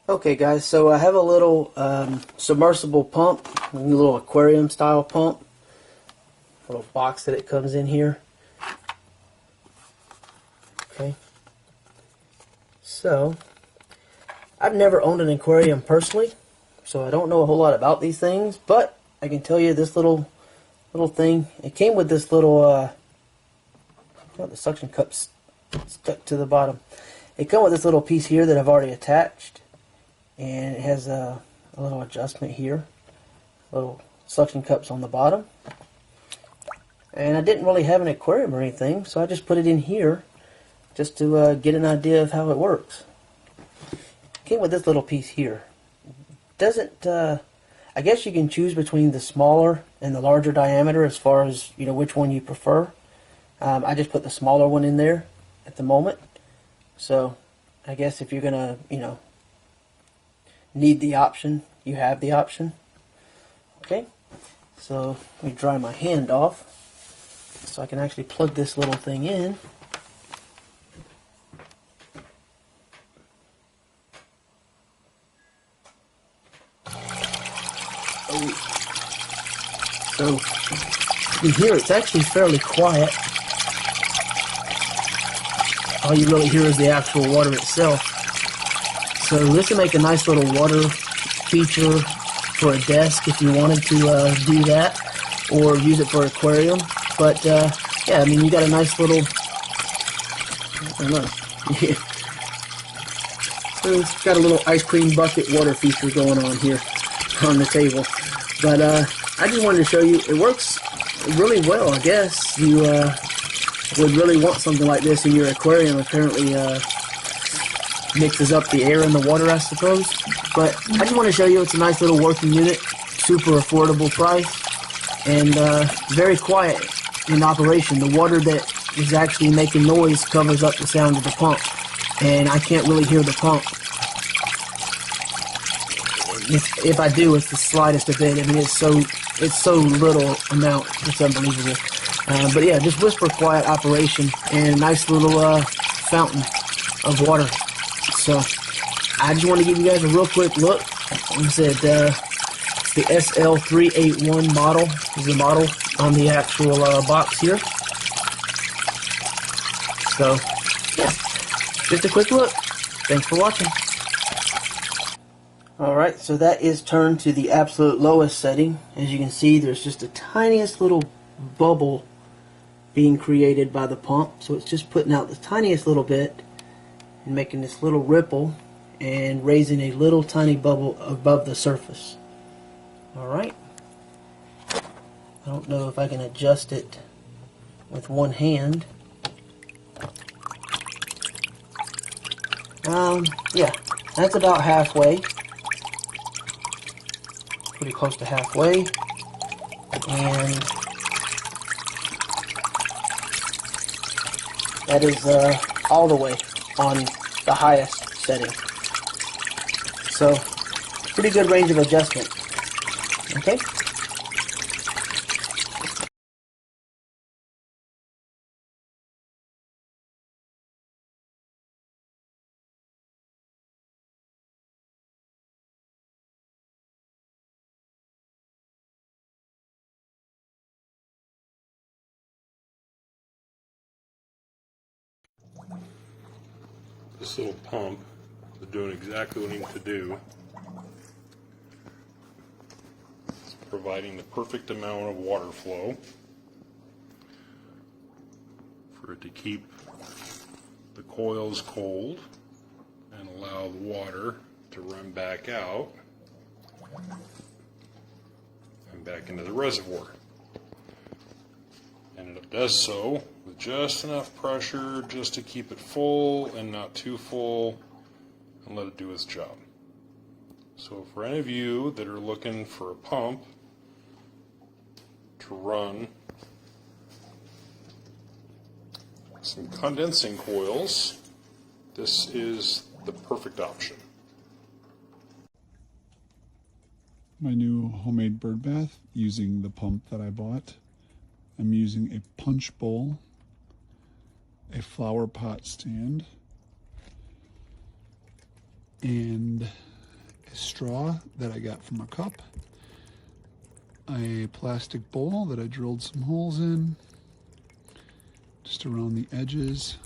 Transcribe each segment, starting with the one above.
Okay guys, so I have a little submersible pump, a little aquarium style pump, little box that it comes in here. Okay, so I've never owned an aquarium personally, so I don't know a whole lot about these things, but I can tell you this little thing, it came with this little the suction cups stuck to the bottom. It comes with this little piece here that I've already attached, and it has a little adjustment here, little suction cups on the bottom. And I didn't really have an aquarium or anything, so I just put it in here just to get an idea of how it works. It came with this little piece here. Doesn't I guess you can choose between the smaller and the larger diameter as far as which one you prefer. I just put the smaller one in there at the moment. So I guess if you're gonna need the option, you have the option. Okay, so let me dry my hand off so I can actually plug this little thing in. So in here it's actually fairly quiet. All you really hear is the actual water itself. So this would make a nice little water feature for a desk if you wanted to do that, or use it for an aquarium. But yeah, I mean, you got a nice little, I don't know, it's got a little ice cream bucket water feature going on here on the table. But I just wanted to show you, it works really well. I guess you would really want something like this in your aquarium. Apparently mixes up the air and the water, I suppose. But I just want to show you it's a nice little working unit, super affordable price, and very quiet in operation. The water that is actually making noise covers up the sound of the pump, and I can't really hear the pump. If I do, it's the slightest of bit. I mean, it's so little amount, it's unbelievable. But yeah, just whisper quiet operation and a nice little fountain of water. So I just want to give you guys a real quick look. Like I said, it's the SL381 model is the model on the actual box here. So yeah, just a quick look. Thanks for watching. Alright, so that is turned to the absolute lowest setting. As you can see, there's just the tiniest little bubble being created by the pump. So it's just putting out the tiniest little bit and making this little ripple and raising a little tiny bubble above the surface. Alright. I don't know if I can adjust it with one hand. Yeah, that's about halfway. Pretty close to halfway. And that is all the way on the highest setting. So, pretty good range of adjustment. Okay? This little pump is doing exactly what it needs to do. It's providing the perfect amount of water flow for it to keep the coils cold and allow the water to run back out and back into the reservoir. And it does so with just enough pressure just to keep it full and not too full, and let it do its job. So for any of you that are looking for a pump to run some condensing coils, this is the perfect option. My new homemade bird bath using the pump that I bought. I'm using a punch bowl, a flower pot stand, and straw that I got from a cup, a plastic bowl that I drilled some holes in, just around the edges,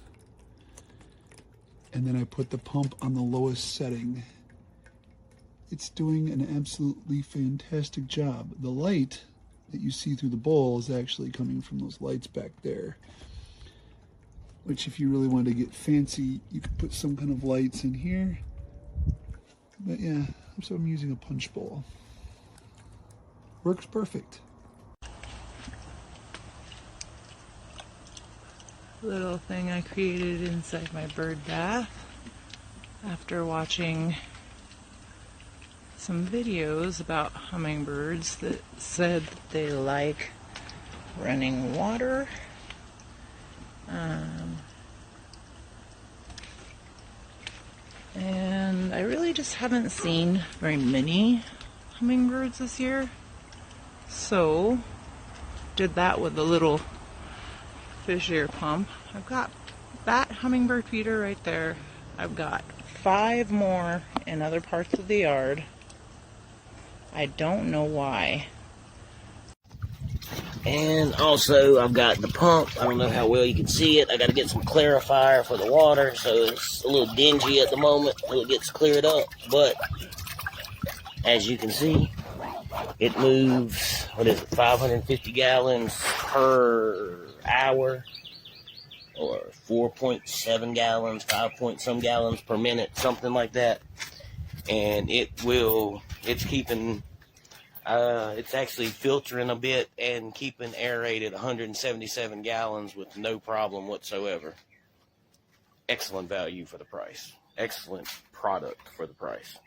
and then I put the pump on the lowest setting. It's doing an absolutely fantastic job. The light that you see through the bowl is actually coming from those lights back there, which if you really wanted to get fancy, you could put some kind of lights in here. But yeah, so I'm using a punch bowl. Works perfect. Little thing I created inside my bird bath after watching some videos about hummingbirds that said that they like running water. And I really just haven't seen very many hummingbirds this year. So, did that with the little fish air pump. I've got that hummingbird feeder right there. I've got 5 more in other parts of the yard. I don't know why. And also, I've got the pump. I don't know how well you can see it. I got to get some clarifier for the water, so it's a little dingy at the moment until it gets cleared up. But as you can see, it moves, 550 gallons per hour, or 4.7 gallons, 5 point some gallons per minute, something like that. And it's keeping, it's actually filtering a bit and keeping aerated 177 gallons with no problem whatsoever. Excellent value for the price. Excellent product for the price.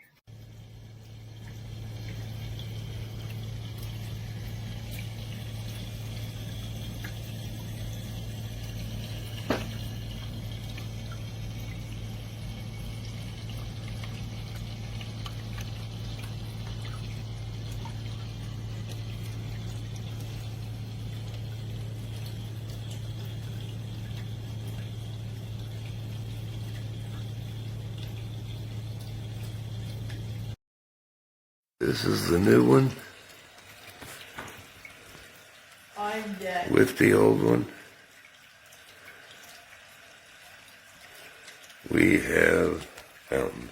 This is the new one I'm dead. with the old one. We have fountains.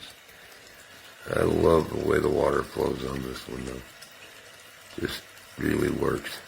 I love the way the water flows on this one though. Just really works.